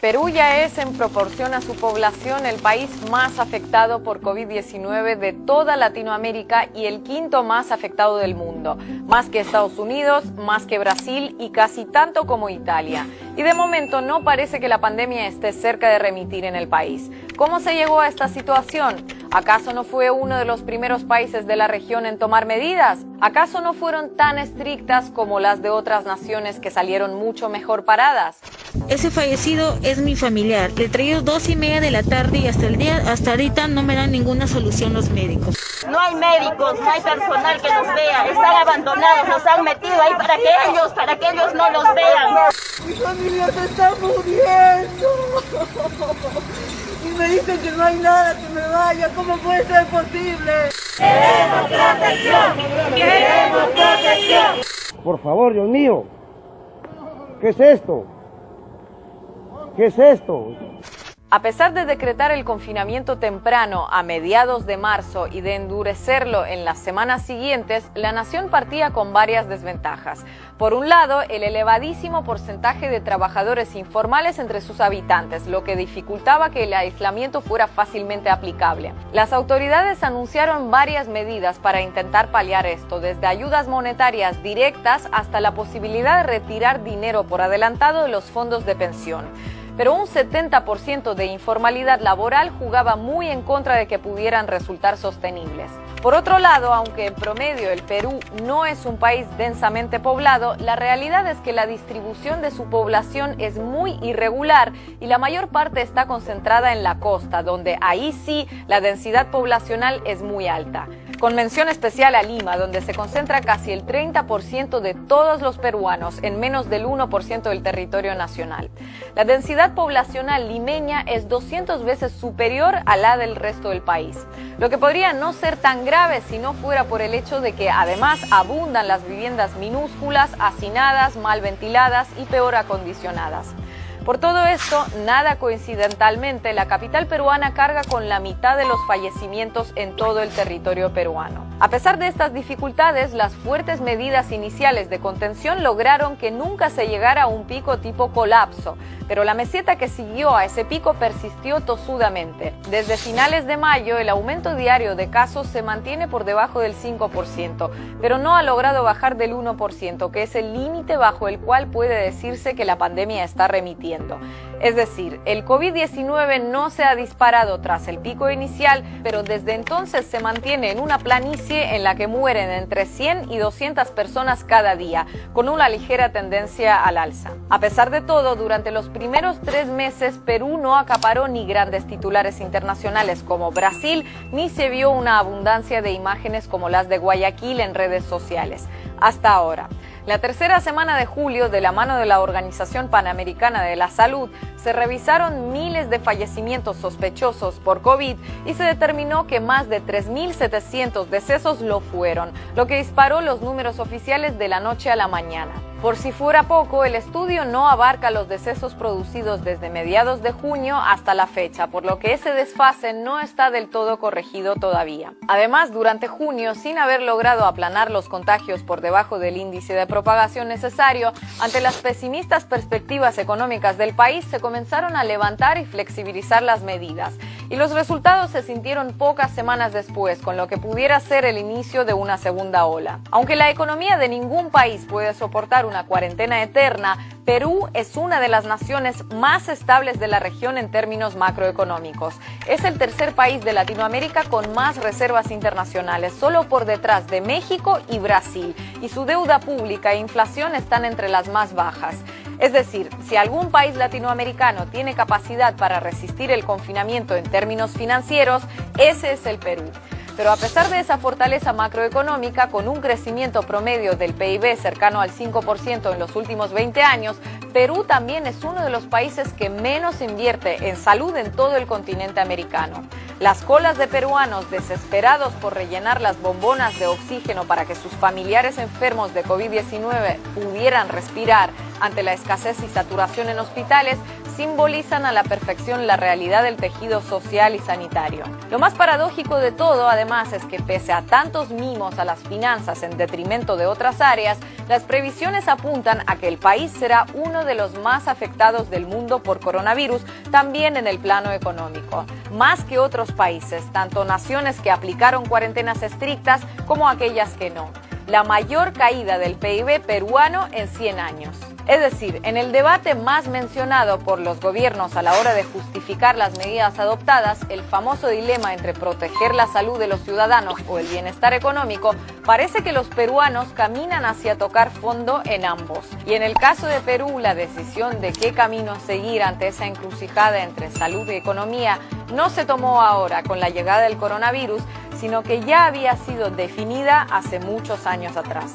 Perú ya es, en proporción a su población, el país más afectado por COVID-19 de toda Latinoamérica y el quinto más afectado del mundo, más que Estados Unidos, más que Brasil y casi tanto como Italia. Y de momento no parece que la pandemia esté cerca de remitir en el país. ¿Cómo se llegó a esta situación? ¿Acaso no fue uno de los primeros países de la región en tomar medidas? ¿Acaso no fueron tan estrictas como las de otras naciones que salieron mucho mejor paradas? Ese fallecido es mi familiar. Le he traído 2:30 de la tarde y hasta ahorita no me dan ninguna solución los médicos. No hay médicos, no hay personal que nos vea. Están abandonados, nos han metido ahí para que ellos no los vean. Mi familia se está muriendo. Y me dicen que no hay nada, que me vaya. ¿Cómo puede ser posible? ¡Queremos protección! ¡Queremos protección! Por favor, Dios mío. ¿Qué es esto? ¿Qué es esto? A pesar de decretar el confinamiento temprano a mediados de marzo y de endurecerlo en las semanas siguientes, la nación partía con varias desventajas. Por un lado, el elevadísimo porcentaje de trabajadores informales entre sus habitantes, lo que dificultaba que el aislamiento fuera fácilmente aplicable. Las autoridades anunciaron varias medidas para intentar paliar esto, desde ayudas monetarias directas hasta la posibilidad de retirar dinero por adelantado de los fondos de pensión. Pero un 70% de informalidad laboral jugaba muy en contra de que pudieran resultar sostenibles. Por otro lado, aunque en promedio el Perú no es un país densamente poblado, la realidad es que la distribución de su población es muy irregular y la mayor parte está concentrada en la costa, donde ahí sí la densidad poblacional es muy alta. Con mención especial a Lima, donde se concentra casi el 30% de todos los peruanos en menos del 1% del territorio nacional. La densidad poblacional limeña es 200 veces superior a la del resto del país, lo que podría no ser tan grave si no fuera por el hecho de que además abundan las viviendas minúsculas, hacinadas, mal ventiladas y peor acondicionadas. Por todo esto, nada coincidentalmente, la capital peruana carga con la mitad de los fallecimientos en todo el territorio peruano. A pesar de estas dificultades, las fuertes medidas iniciales de contención lograron que nunca se llegara a un pico tipo colapso, pero la meseta que siguió a ese pico persistió tosudamente. Desde finales de mayo, el aumento diario de casos se mantiene por debajo del 5%, pero no ha logrado bajar del 1%, que es el límite bajo el cual puede decirse que la pandemia está remitiendo. Es decir, el COVID-19 no se ha disparado tras el pico inicial, pero desde entonces se mantiene en una planicie en la que mueren entre 100 y 200 personas cada día, con una ligera tendencia al alza. A pesar de todo, durante los primeros 3 meses, Perú no acaparó ni grandes titulares internacionales como Brasil, ni se vio una abundancia de imágenes como las de Guayaquil en redes sociales. Hasta ahora. La tercera semana de julio, de la mano de la Organización Panamericana de la Salud, se revisaron miles de fallecimientos sospechosos por COVID y se determinó que más de 3.700 decesos lo fueron, lo que disparó los números oficiales de la noche a la mañana. Por si fuera poco, el estudio no abarca los decesos producidos desde mediados de junio hasta la fecha, por lo que ese desfase no está del todo corregido todavía. Además, durante junio, sin haber logrado aplanar los contagios por debajo del índice de propagación necesario, ante las pesimistas perspectivas económicas del país, se comenzaron a levantar y flexibilizar las medidas. Y los resultados se sintieron pocas semanas después, con lo que pudiera ser el inicio de una segunda ola. Aunque la economía de ningún país puede soportar una cuarentena eterna, Perú es una de las naciones más estables de la región en términos macroeconómicos. Es el tercer país de Latinoamérica con más reservas internacionales, solo por detrás de México y Brasil, y su deuda pública e inflación están entre las más bajas. Es decir, si algún país latinoamericano tiene capacidad para resistir el confinamiento en términos financieros, ese es el Perú. Pero a pesar de esa fortaleza macroeconómica, con un crecimiento promedio del PIB cercano al 5% en los últimos 20 años, Perú también es uno de los países que menos invierte en salud en todo el continente americano. Las colas de peruanos desesperados por rellenar las bombonas de oxígeno para que sus familiares enfermos de COVID-19 pudieran respirar ante la escasez y saturación en hospitales simbolizan a la perfección la realidad del tejido social y sanitario. Lo más paradójico de todo, además, es que pese a tantos mimos a las finanzas en detrimento de otras áreas, las previsiones apuntan a que el país será uno de los más afectados del mundo por coronavirus, también en el plano económico. Más que otros países, tanto naciones que aplicaron cuarentenas estrictas como aquellas que no. La mayor caída del PIB peruano en 100 años. Es decir, en el debate más mencionado por los gobiernos a la hora de justificar las medidas adoptadas, el famoso dilema entre proteger la salud de los ciudadanos o el bienestar económico, parece que los peruanos caminan hacia tocar fondo en ambos. Y en el caso de Perú, la decisión de qué camino seguir ante esa encrucijada entre salud y economía no se tomó ahora con la llegada del coronavirus, sino que ya había sido definida hace muchos años atrás.